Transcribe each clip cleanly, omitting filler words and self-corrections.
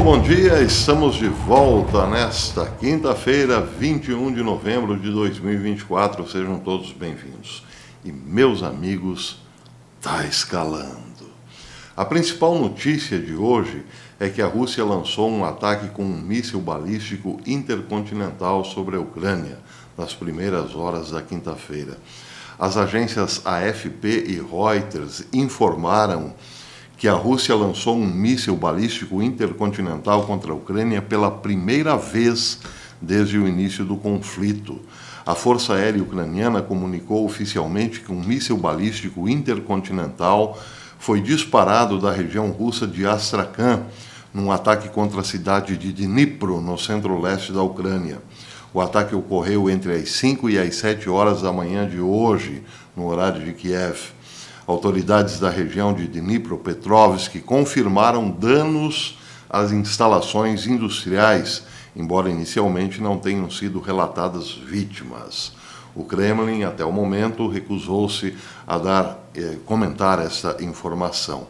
bom dia, estamos de volta nesta quinta-feira, 21 de novembro de 2024, sejam todos bem-vindos. E meus amigos, tá escalando. A principal notícia de hoje é que a Rússia lançou um ataque com um míssil balístico intercontinental sobre a Ucrânia, nas primeiras horas da quinta-feira. As agências AFP e Reuters informaram que a Rússia lançou um míssil balístico intercontinental contra a Ucrânia pela primeira vez desde o início do conflito. A Força Aérea Ucraniana comunicou oficialmente que um míssil balístico intercontinental foi disparado da região russa de Astrakhan, num ataque contra a cidade de Dnipro, no centro-leste da Ucrânia. O ataque ocorreu entre as 5 e as 7 horas da manhã de hoje, no horário de Kiev. Autoridades da região de Dnipropetrovsk confirmaram danos às instalações industriais, embora inicialmente não tenham sido relatadas vítimas. O Kremlin, até o momento, recusou-se a comentar essa informação.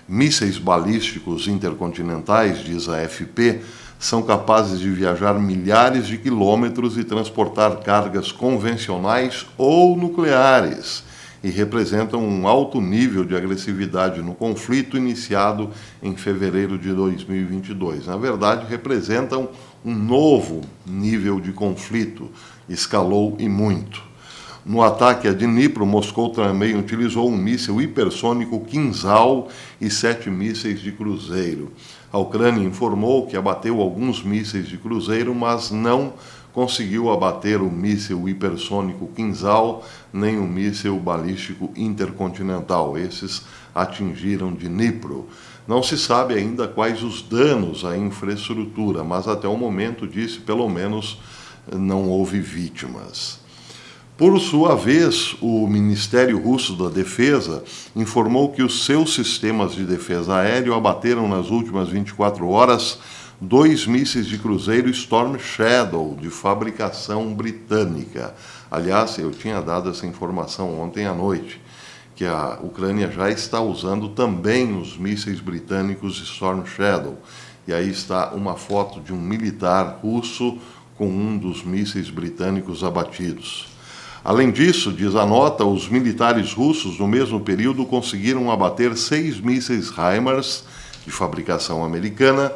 Mísseis balísticos intercontinentais, diz a AFP, são capazes de viajar milhares de quilômetros e transportar cargas convencionais ou nucleares, e representam um alto nível de agressividade no conflito iniciado em fevereiro de 2022. Na verdade, representam um novo nível de conflito, escalou e muito. No ataque a Dnipro, Moscou também utilizou um míssil hipersônico Kinzhal e 7 mísseis de cruzeiro. A Ucrânia informou que abateu alguns mísseis de cruzeiro, mas não conseguiu abater o míssil hipersônico Kinzhal, nem o míssil balístico intercontinental. Esses atingiram Dnipro. Não se sabe ainda quais os danos à infraestrutura, mas até o momento, disse, pelo menos não houve vítimas. Por sua vez, o Ministério Russo da Defesa informou que os seus sistemas de defesa aéreo abateram nas últimas 24 horas 2 mísseis de cruzeiro Storm Shadow, de fabricação britânica. Aliás, eu tinha dado essa informação ontem à noite, que a Ucrânia já está usando também os mísseis britânicos Storm Shadow. E aí está uma foto de um militar russo com um dos mísseis britânicos abatidos. Além disso, diz a nota, os militares russos, no mesmo período, conseguiram abater 6 mísseis HIMARS, de fabricação americana,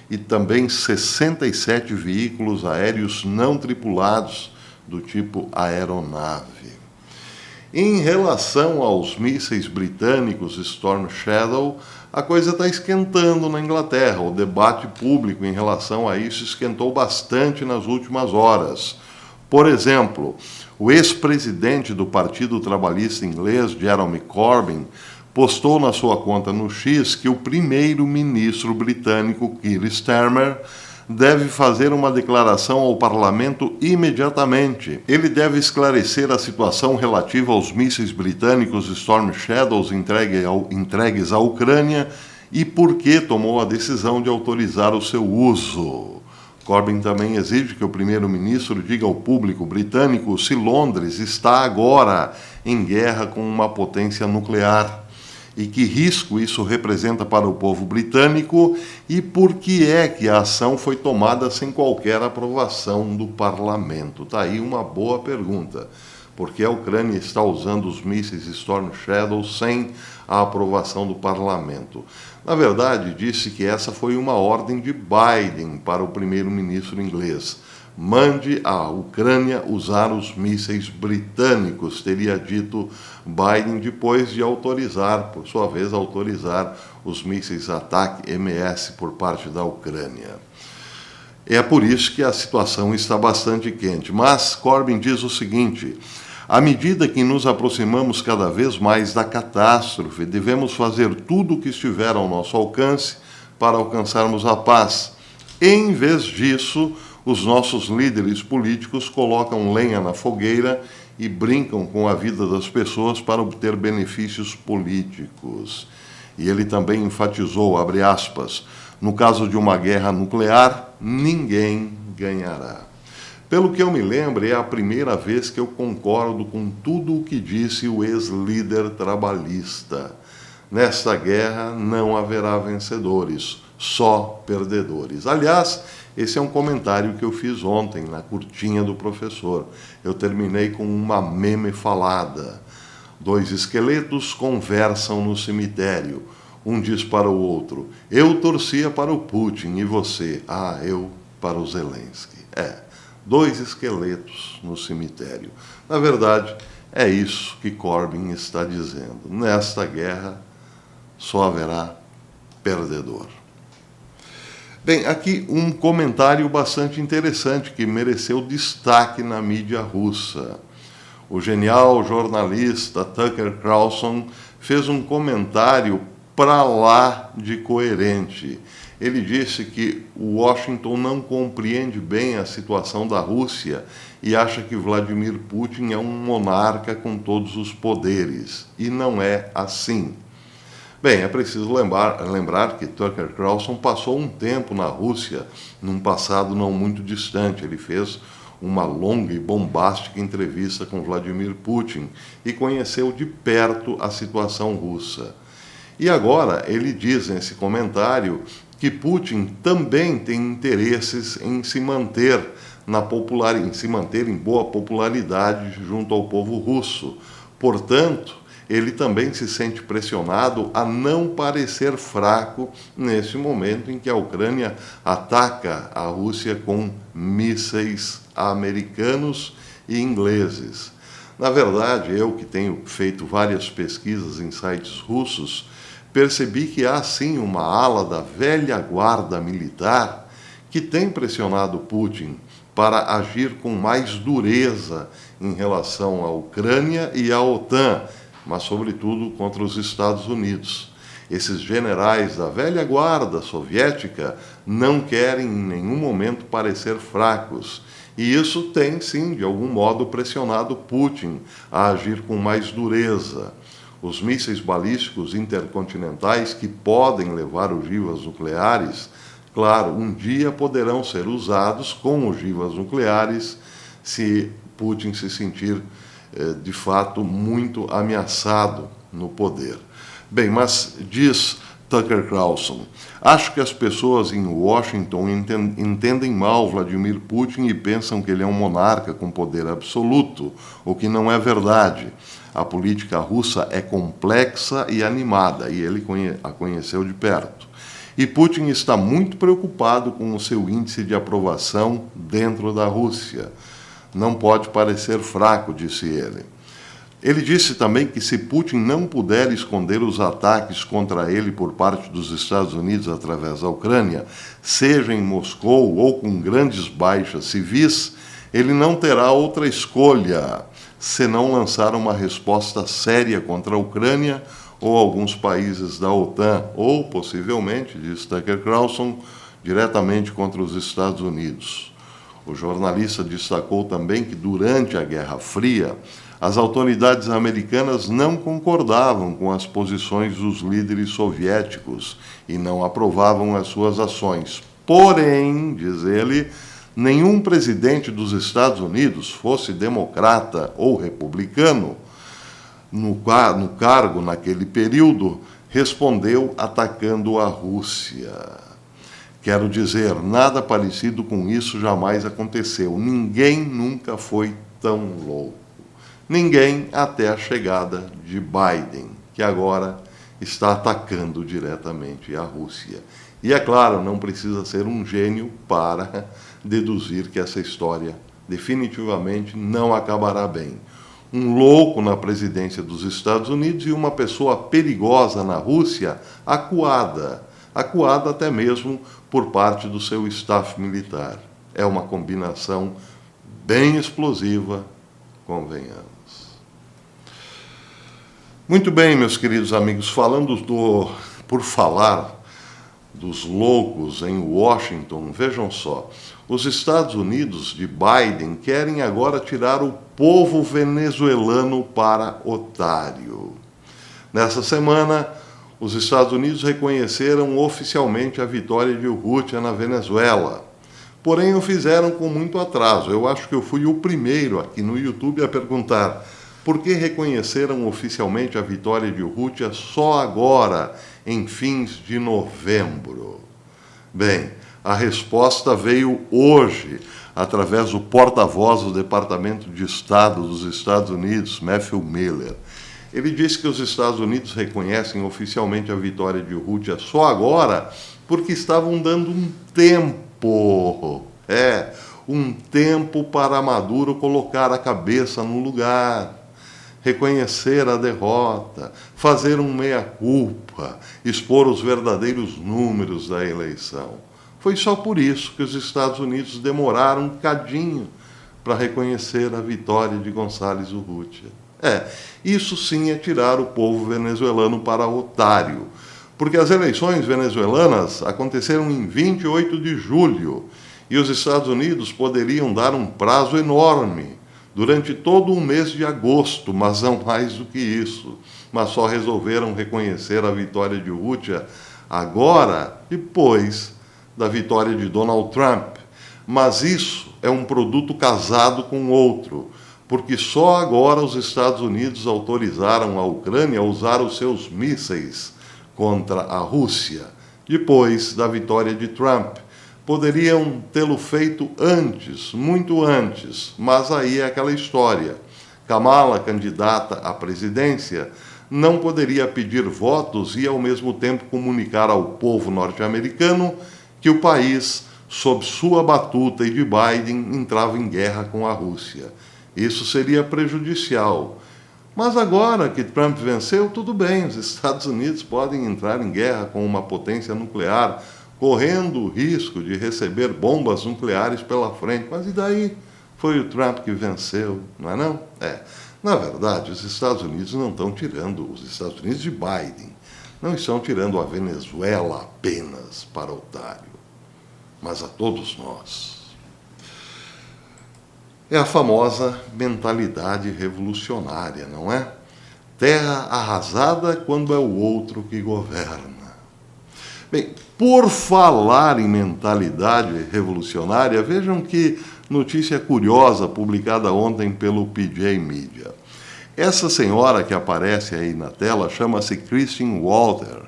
e também 67 veículos aéreos não tripulados do tipo aeronave. Em relação aos mísseis britânicos Storm Shadow, a coisa está esquentando na Inglaterra. O debate público em relação a isso esquentou bastante nas últimas horas. Por exemplo, o ex-presidente do Partido Trabalhista inglês, Jeremy Corbyn, postou na sua conta no X que o primeiro-ministro britânico, Keir Starmer, deve fazer uma declaração ao parlamento imediatamente. Ele deve esclarecer a situação relativa aos mísseis britânicos Storm Shadows entregues à Ucrânia e por que tomou a decisão de autorizar o seu uso. Corbyn também exige que o primeiro-ministro diga ao público britânico se Londres está agora em guerra com uma potência nuclear e que risco isso representa para o povo britânico e por que é que a ação foi tomada sem qualquer aprovação do parlamento. Está aí uma boa pergunta. Por que a Ucrânia está usando os mísseis Storm Shadow sem a aprovação do parlamento? Na verdade, disse que essa foi uma ordem de Biden para o primeiro-ministro inglês. Mande a Ucrânia usar os mísseis britânicos, teria dito Biden, depois de autorizar, por sua vez, autorizar os mísseis Attack-MS por parte da Ucrânia. É por isso que a situação está bastante quente. Mas Corbyn diz o seguinte: à medida que nos aproximamos cada vez mais da catástrofe, devemos fazer tudo o que estiver ao nosso alcance para alcançarmos a paz. Em vez disso, os nossos líderes políticos colocam lenha na fogueira e brincam com a vida das pessoas para obter benefícios políticos. E ele também enfatizou, abre aspas, no caso de uma guerra nuclear, ninguém ganhará. Pelo que eu me lembro, é a primeira vez que eu concordo com tudo o que disse o ex-líder trabalhista. Nesta guerra não haverá vencedores, só perdedores. Aliás, esse é um comentário que eu fiz ontem na curtinha do professor. Eu terminei com uma meme falada. 2 esqueletos conversam no cemitério. Um diz para o outro: eu torcia para o Putin, e você? Ah, eu para o Zelensky. 2 esqueletos no cemitério. Na verdade, é isso que Corbyn está dizendo. Nesta guerra, só haverá perdedor. Bem, aqui um comentário bastante interessante que mereceu destaque na mídia russa. O genial jornalista Tucker Carlson fez um comentário para lá de coerente. Ele disse que Washington não compreende bem a situação da Rússia e acha que Vladimir Putin é um monarca com todos os poderes. E não é assim. Bem, é preciso lembrar que Tucker Carlson passou um tempo na Rússia, num passado não muito distante. Ele fez uma longa e bombástica entrevista com Vladimir Putin e conheceu de perto a situação russa. E agora ele diz nesse comentário que Putin também tem interesses em se manter em boa popularidade junto ao povo russo. Portanto, ele também se sente pressionado a não parecer fraco nesse momento em que a Ucrânia ataca a Rússia com mísseis americanos e ingleses. Na verdade, eu que tenho feito várias pesquisas em sites russos, percebi que há sim uma ala da velha guarda militar que tem pressionado Putin para agir com mais dureza em relação à Ucrânia e à OTAN, mas sobretudo contra os Estados Unidos. Esses generais da velha guarda soviética não querem em nenhum momento parecer fracos. E isso tem, sim, de algum modo pressionado Putin a agir com mais dureza. Os mísseis balísticos intercontinentais que podem levar ogivas nucleares, claro, um dia poderão ser usados com ogivas nucleares se Putin se sentir de fato muito ameaçado no poder. Bem, mas diz Tucker Carlson: acho que as pessoas em Washington entendem mal Vladimir Putin e pensam que ele é um monarca com poder absoluto, o que não é verdade. A política russa é complexa e animada, e ele a conheceu de perto. E Putin está muito preocupado com o seu índice de aprovação dentro da Rússia. Não pode parecer fraco, disse ele. Ele disse também que se Putin não puder esconder os ataques contra ele por parte dos Estados Unidos através da Ucrânia, seja em Moscou ou com grandes baixas civis, ele não terá outra escolha senão lançar uma resposta séria contra a Ucrânia ou alguns países da OTAN, ou possivelmente, diz Tucker Carlson, diretamente contra os Estados Unidos. O jornalista destacou também que durante a Guerra Fria, as autoridades americanas não concordavam com as posições dos líderes soviéticos e não aprovavam as suas ações. Porém, diz ele, nenhum presidente dos Estados Unidos, fosse democrata ou republicano, no cargo naquele período, respondeu atacando a Rússia. Quero dizer, nada parecido com isso jamais aconteceu. Ninguém nunca foi tão louco. Ninguém até a chegada de Biden, que agora está atacando diretamente a Rússia. E é claro, não precisa ser um gênio para deduzir que essa história definitivamente não acabará bem. Um louco na presidência dos Estados Unidos e uma pessoa perigosa na Rússia, acuada até mesmo por parte do seu staff militar. É uma combinação bem explosiva, convenhamos. Muito bem, meus queridos amigos, por falar dos loucos em Washington, vejam só, os Estados Unidos de Biden querem agora tirar o povo venezuelano para otário. Nessa semana, os Estados Unidos reconheceram oficialmente a vitória de Urrutia na Venezuela. Porém, o fizeram com muito atraso. Eu acho que eu fui o primeiro aqui no YouTube a perguntar por que reconheceram oficialmente a vitória de Urrutia só agora, em fins de novembro. Bem, a resposta veio hoje, através do porta-voz do Departamento de Estado dos Estados Unidos, Matthew Miller. Ele disse que os Estados Unidos reconhecem oficialmente a vitória de Urrutia só agora porque estavam dando um tempo. Um tempo para Maduro colocar a cabeça no lugar, reconhecer a derrota, fazer um meia-culpa, expor os verdadeiros números da eleição. Foi só por isso que os Estados Unidos demoraram um cadinho para reconhecer a vitória de González Urrutia. Isso sim é tirar o povo venezuelano para otário, porque as eleições venezuelanas aconteceram em 28 de julho e os Estados Unidos poderiam dar um prazo enorme durante todo o mês de agosto, mas não mais do que isso. Mas só resolveram reconhecer a vitória de Urrutia agora, depois da vitória de Donald Trump. Mas isso é um produto casado com outro, porque só agora os Estados Unidos autorizaram a Ucrânia a usar os seus mísseis contra a Rússia, depois da vitória de Trump. Poderiam tê-lo feito antes, muito antes, mas aí é aquela história. Kamala, candidata à presidência, não poderia pedir votos e, ao mesmo tempo, comunicar ao povo norte-americano que o país, sob sua batuta e de Biden, entrava em guerra com a Rússia. Isso seria prejudicial. Mas agora que Trump venceu, tudo bem, os Estados Unidos podem entrar em guerra com uma potência nuclear, correndo o risco de receber bombas nucleares pela frente. Mas e daí? Foi o Trump que venceu, não é não? Na verdade, os Estados Unidos não estão tirando, os Estados Unidos de Biden, não estão tirando a Venezuela apenas para otário, mas a todos nós. É a famosa mentalidade revolucionária, não é? Terra arrasada quando é o outro que governa. Bem, por falar em mentalidade revolucionária, vejam que notícia curiosa publicada ontem pelo PJ Media. Essa senhora que aparece aí na tela chama-se Christine Walter.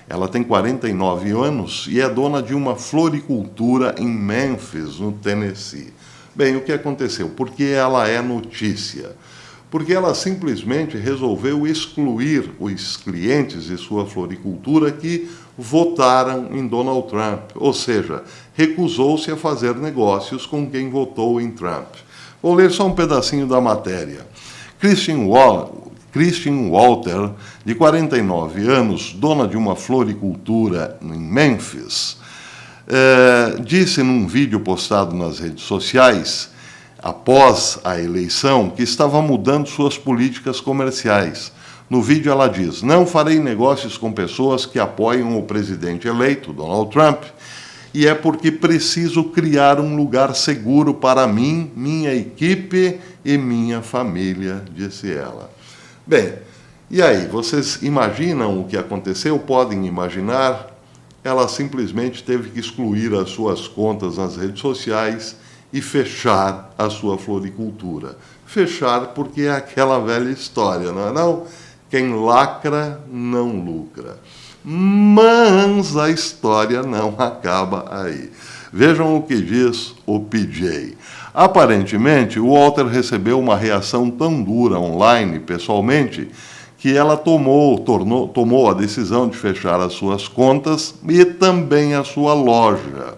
Ela tem 49 anos e é dona de uma floricultura em Memphis, no Tennessee. Bem, o que aconteceu? Por que ela é notícia? Porque ela simplesmente resolveu excluir os clientes de sua floricultura que votaram em Donald Trump, ou seja, recusou-se a fazer negócios com quem votou em Trump. Vou ler só um pedacinho da matéria. Christine Walter, de 49 anos, dona de uma floricultura em Memphis, disse num vídeo postado nas redes sociais, após a eleição, que estava mudando suas políticas comerciais. No vídeo ela diz: não farei negócios com pessoas que apoiam o presidente eleito, Donald Trump, e é porque preciso criar um lugar seguro para mim, minha equipe e minha família, disse ela. Bem, e aí, vocês imaginam o que aconteceu? Podem imaginar? Ela simplesmente teve que excluir as suas contas nas redes sociais e fechar a sua floricultura. Fechar porque é aquela velha história, não é não? Quem lacra não lucra. Mas a história não acaba aí. Vejam o que diz o PJ. Aparentemente, o Walter recebeu uma reação tão dura online, pessoalmente, que ela tomou a decisão de fechar as suas contas e também a sua loja.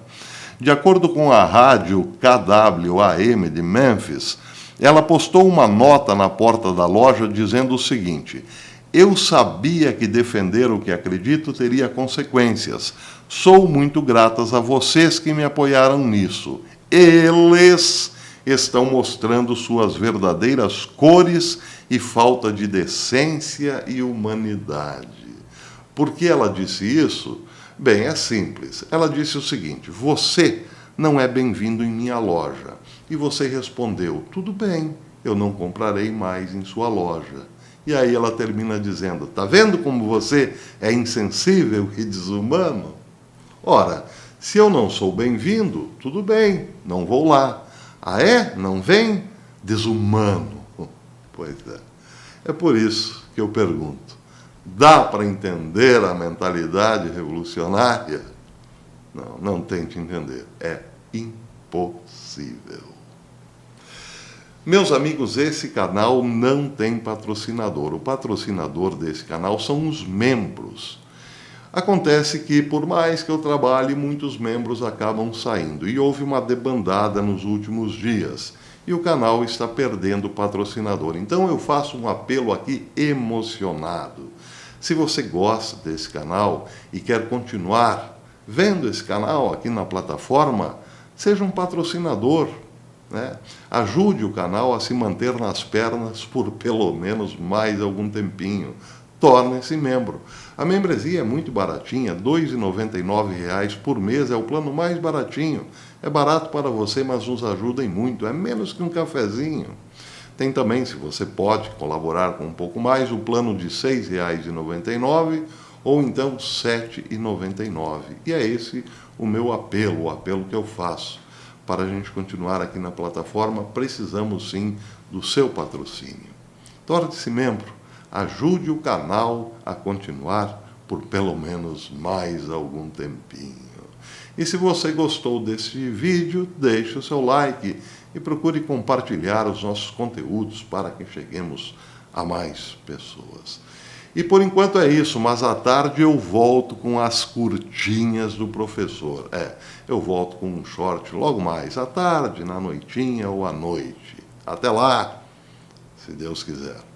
De acordo com a rádio KWAM de Memphis, ela postou uma nota na porta da loja dizendo o seguinte: eu sabia que defender o que acredito teria consequências. Sou muito gratas a vocês que me apoiaram nisso. Eles estão mostrando suas verdadeiras cores e falta de decência e humanidade. Por que ela disse isso? Bem, é simples. Ela disse o seguinte: você não é bem-vindo em minha loja. E você respondeu: tudo bem, eu não comprarei mais em sua loja. E aí ela termina dizendo: tá vendo como você é insensível e desumano? Ora, se eu não sou bem-vindo, tudo bem, não vou lá. Ah é? Não vem? Desumano. Pois é. É por isso que eu pergunto: dá para entender a mentalidade revolucionária? Não tente entender. É impossível. Meus amigos, esse canal não tem patrocinador. O patrocinador desse canal são os membros. Acontece que, por mais que eu trabalhe, muitos membros acabam saindo. E houve uma debandada nos últimos dias. E o canal está perdendo patrocinador. Então eu faço um apelo aqui emocionado. Se você gosta desse canal e quer continuar vendo esse canal aqui na plataforma, seja um patrocinador, né? Ajude o canal a se manter nas pernas por pelo menos mais algum tempinho. Torne-se membro. A membresia é muito baratinha, R$ 2,99 por mês, é o plano mais baratinho. É barato para você, mas nos ajuda em muito, é menos que um cafezinho. Tem também, se você pode colaborar com um pouco mais, o plano de R$ 6,99 ou então R$ 7,99. E é esse o meu apelo, o apelo que eu faço. Para a gente continuar aqui na plataforma, precisamos sim do seu patrocínio. Torne-se membro, ajude o canal a continuar por pelo menos mais algum tempinho. E se você gostou desse vídeo, deixe o seu like e procure compartilhar os nossos conteúdos para que cheguemos a mais pessoas. E por enquanto é isso, mas à tarde eu volto com as curtinhas do professor. Eu volto com um short logo mais à tarde, na noitinha ou à noite. Até lá, se Deus quiser.